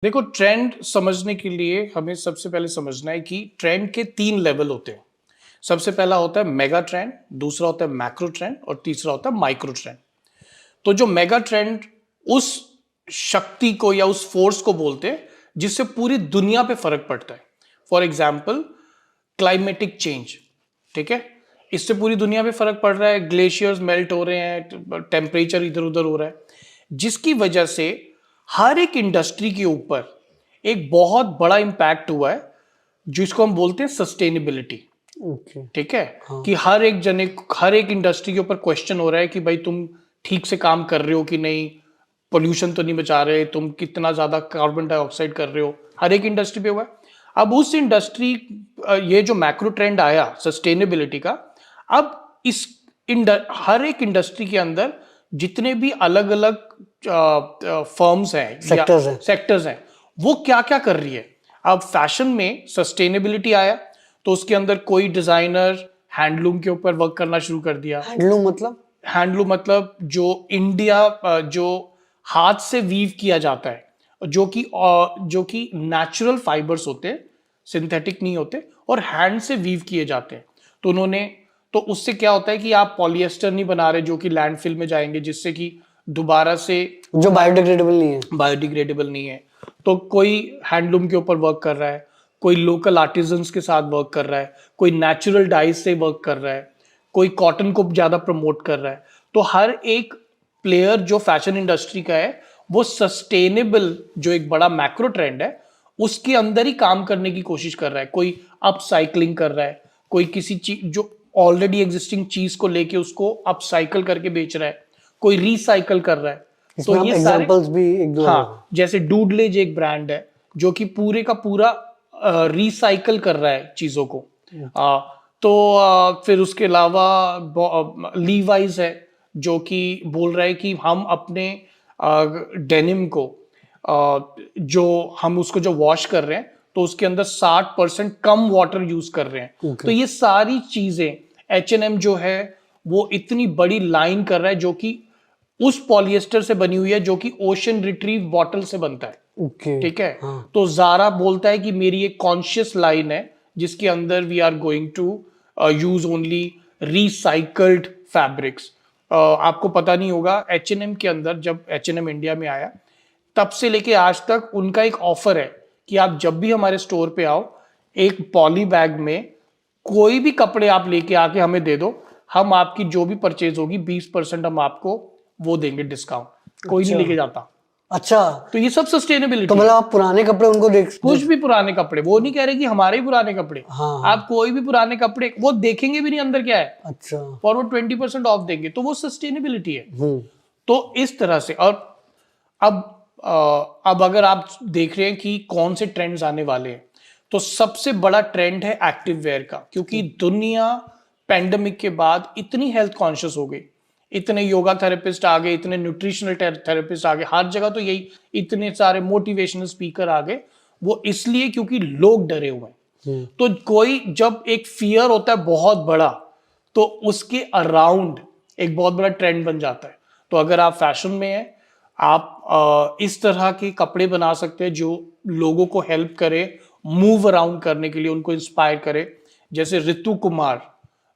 देखो, ट्रेंड समझने के लिए हमें सबसे पहले समझना है कि ट्रेंड के 3 लेवल होते हैं। सबसे पहला होता है मेगा ट्रेंड, दूसरा होता है मैक्रो ट्रेंड और तीसरा होता है माइक्रो ट्रेंड। तो जो मेगा ट्रेंड उस शक्ति को या उस फोर्स को बोलते हैं जिससे पूरी दुनिया पे फर्क पड़ता है। For example, climatic change. ठीक है, इससे पूरी दुनिया पे फर्क पड़ रहा है, ग्लेशियर्स मेल्ट हो रहे हैं, टेम्परेचर इधर उधर हो रहा है, जिसकी वजह से हर एक इंडस्ट्री के ऊपर एक बहुत बड़ा इंपैक्ट हुआ है जिसको हम बोलते हैं सस्टेनेबिलिटी। ठीक है, हाँ। कि हर एक इंडस्ट्री के ऊपर क्वेश्चन हो रहा है कि भाई तुम ठीक से काम कर रहे हो कि नहीं, पोल्यूशन तो नहीं बचा रहे, तुम कितना ज्यादा कार्बन डाइऑक्साइड कर रहे हो, हर एक इंडस्ट्री पे हुआ है। अब उस इंडस्ट्री, ये जो मैक्रो ट्रेंड आया सस्टेनेबिलिटी का, अब हर एक इंडस्ट्री के अंदर जितने भी अलग अलग फर्म्स हैं, सेक्टर्स हैं, वो क्या क्या कर रही है। अब फैशन में सस्टेनेबिलिटी आया तो उसके अंदर कोई डिजाइनर हैंडलूम के ऊपर वर्क करना शुरू कर दिया। हैंडलूम मतलब जो हाथ से वीव किया जाता है, जो कि नेचुरल फाइबर्स होते हैं, सिंथेटिक नहीं होते, और हैंड से वीव किए जाते हैं। तो उससे क्या होता है कि आप पॉलिएस्टर नहीं बना रहे जो कि लैंडफिल में जाएंगे, जिससे कि दोबारा से जो बायोडिग्रेडेबल नहीं है। तो कोई हैंडलूम के ऊपर वर्क कर रहा है, कोई लोकल आर्टिजन्स के साथ वर्क कर रहा है, कोई नेचुरल डाइज से वर्क कर रहा है, कोई कॉटन को ज्यादा प्रमोट कर रहा है। तो हर एक प्लेयर जो फैशन इंडस्ट्री का है वो सस्टेनेबल, जो एक बड़ा मैक्रो ट्रेंड है, उसके अंदर ही काम करने की कोशिश कर रहा है। कोई अपसाइकलिंग कर रहा है, कोई किसी चीज जो ऑलरेडी एग्जिस्टिंग चीज को लेके उसको अपसाइकल करके बेच रहा है, कोई रिसाइकल कर रहा है। तो ये एग्जांपल्स भी एक दो। हाँ, जैसे डूडलेज एक ब्रांड है जो कि पूरे का पूरा रिसाइकल कर रहा है चीजों को। फिर उसके अलावा लीवाइज है जो कि बोल रहा है कि हम अपने डेनिम को जो हम उसको जो वॉश कर रहे हैं तो उसके अंदर 60% कम वाटर यूज कर रहे हैं। तो ये सारी चीजें H&M जो है वो इतनी बड़ी लाइन कर रहा है जो कि उस पॉलिएस्टर से बनी हुई है जो कि ओशन रिट्रीव बॉटल से बनता है। ठीक है, तो ज़ारा बोलता है कि मेरी एक कॉन्शियस लाइन है जिसके अंदर we are going to use only recycled fabrics. आपको पता नहीं होगा, H&M के अंदर जब H&M इंडिया में आया तब से लेके आज तक उनका एक ऑफर है कि आप जब भी हमारे स्टोर पे आओ, एक पॉली बैग में कोई भी कपड़े आप लेके आके हमें दे दो, हम आपकी जो भी परचेज होगी 20% हम आपको वो देंगे डिस्काउंट। कोई नहीं लेके जाता। अच्छा, तो ये सब सस्टेनेबिलिटी। तो मतलब आप पुराने कपड़े उनको कुछ भी पुराने कपड़े, वो नहीं कह रहे कि हमारे ही पुराने कपड़े। आप कोई भी पुराने कपड़े वो देखेंगे भी नहीं अंदर क्या है। अच्छा, और वो 20% ऑफ देंगे, तो वो सस्टेनेबिलिटी है। तो इस तरह से। और अब अगर आप देख रहे हैं कि कौन से ट्रेंड्स आने वाले हैं, तो सबसे बड़ा ट्रेंड है एक्टिव वेयर का, क्योंकि दुनिया पैंडेमिक के बाद इतनी हेल्थ कॉन्शियस हो गई, इतने योगा थेरेपिस्ट आ गए, इतने न्यूट्रिशनल थेरेपिस्ट आ गए, हर जगह तो यही, इतने सारे मोटिवेशनल स्पीकर आ गए। वो इसलिए क्योंकि लोग डरे हुए हैं। तो कोई जब एक फियर होता है बहुत बड़ा, तो उसके अराउंड एक बहुत बड़ा ट्रेंड बन जाता है। तो अगर आप फैशन में हैं, आप इस तरह के कपड़े बना सकते हैं जो लोगों को हेल्प करे मूव अराउंड करने के लिए, उनको इंस्पायर करे। जैसे ऋतु कुमार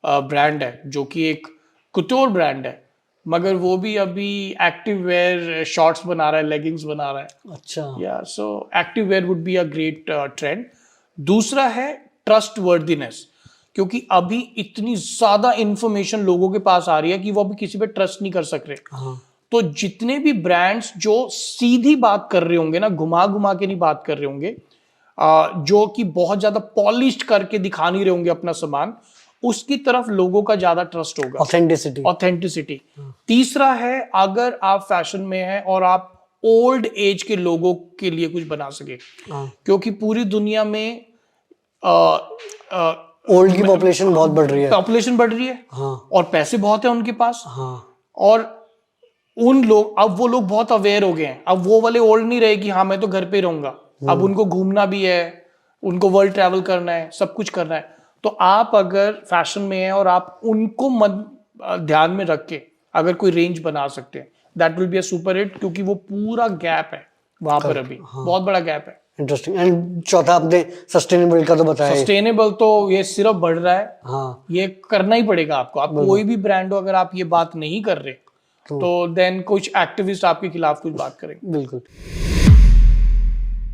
ब्रांड है जो कि एक कुटोर ब्रांड है, मगर वो भी अभी एक्टिव वेयर शॉर्ट्स बना रहा है, लेगिंग्स बना रहा है। अच्छा, या so active wear would be a great trend. दूसरा है ट्रस्ट वर्दीनेस, क्योंकि अभी इतनी ज्यादा इंफॉर्मेशन लोगों के पास आ रही है कि वो अभी किसी पे ट्रस्ट नहीं कर सक रहे। तो जितने भी ब्रांड्स जो सीधी बात कर रहे होंगे ना, घुमा घुमा के नहीं बात कर रहे होंगे, जो कि बहुत ज्यादा पॉलिश्ड करके दिखा नहीं रहे होंगे अपना सामान, उसकी तरफ लोगों का ज्यादा ट्रस्ट होगा। ऑथेंटिसिटी। तीसरा है, अगर आप फैशन में हैं और आप ओल्ड एज के लोगों के लिए कुछ बना सके, क्योंकि पूरी दुनिया में ओल्ड की पॉपुलेशन बहुत बढ़ रही है। और पैसे बहुत है उनके पास। और अब वो लोग बहुत अवेयर हो गए हैं। अब वो वाले ओल्ड नहीं रहे कि हाँ मैं तो घर पे रहूंगा। अब उनको घूमना भी है, उनको वर्ल्ड ट्रैवल करना है, सब कुछ करना है। तो आप अगर फैशन में हैं और आप उनको ध्यान में रख के अगर कोई रेंज बना सकते हैं, that will be a super hit, क्योंकि वो पूरा गैप है वहां पर अभी बहुत बड़ा गैप है। इंटरेस्टिंग। एंड चौथा आपने सस्टेनेबल का तो बताया ही। सस्टेनेबल तो ये सिर्फ बढ़ रहा है, हाँ ये करना ही पड़ेगा आपको। आप कोई भी ब्रांड हो, अगर आप ये बात नहीं कर रहे तो देन कुछ एक्टिविस्ट आपके खिलाफ कुछ बात करेंगे। बिल्कुल।